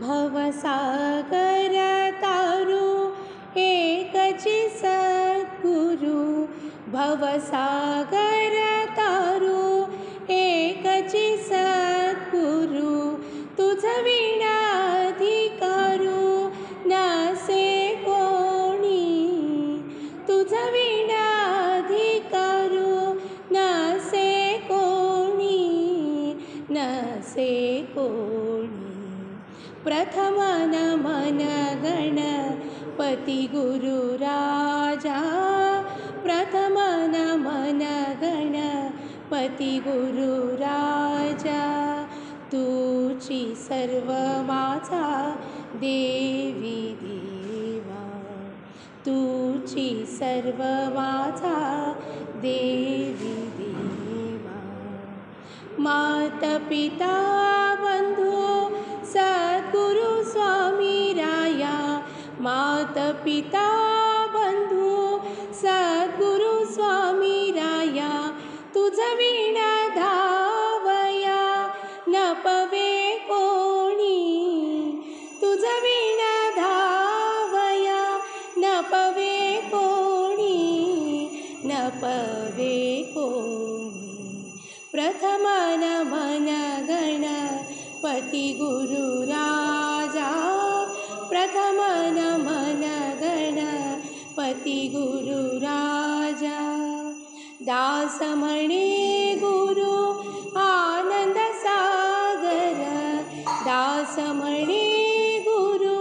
भवसागर तारू एकची सद्गुरु, भवसागर तारू एकची सद्गुरु, तुझ विना अधिकारू नसे कोणी, तुझ विना अधिकारू नसे कोणी, नसे कोणी. प्रथम नमन गणपती गुरु राजा, प्रथम नमन गणपती गुरु राजा, तुची सर्व माझा देवी देवा, तुची सर्व माझा देवी देवा. मात पिता बंधू सद्गुरु स्वामी राया, मात पिता बंधू सद्गुरु स्वामी राया, तुझ विना धावया न पवे कोणी, तुझ विना धावया न पवे कोणी, न पवे कोणी. प्रथम नमन गणपती गुरु राजा, प्रथम नमन गणपती गुरु राजा. दास म्हणे गुरु आनंद सागर, दास म्हणे गुरु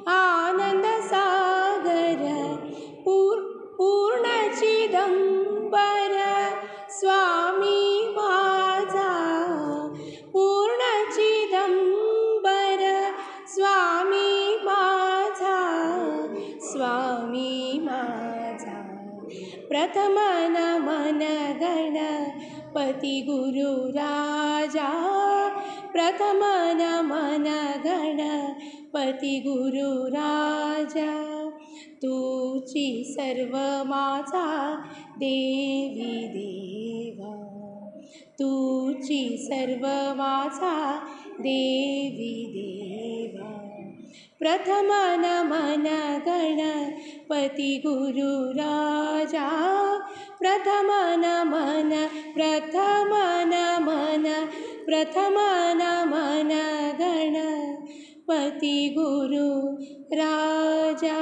आनंद सागर, पूर्ण चिदंबर स्वामी माझा, पूर्ण चिदंबर स्वामी माझा, स्वामी माझा. प्रथम नमन गणपती गुरु राजा, प्रथम नमन गणपती गुरु राजा, तुची सर्व माझा देवी देवा, तुची सर्व माझा देवी देवा. प्रथम नमन गणपती गुरु राजा, प्रथम नमन, प्रथम नमन, प्रथम नमन गणपती गुरु राजा.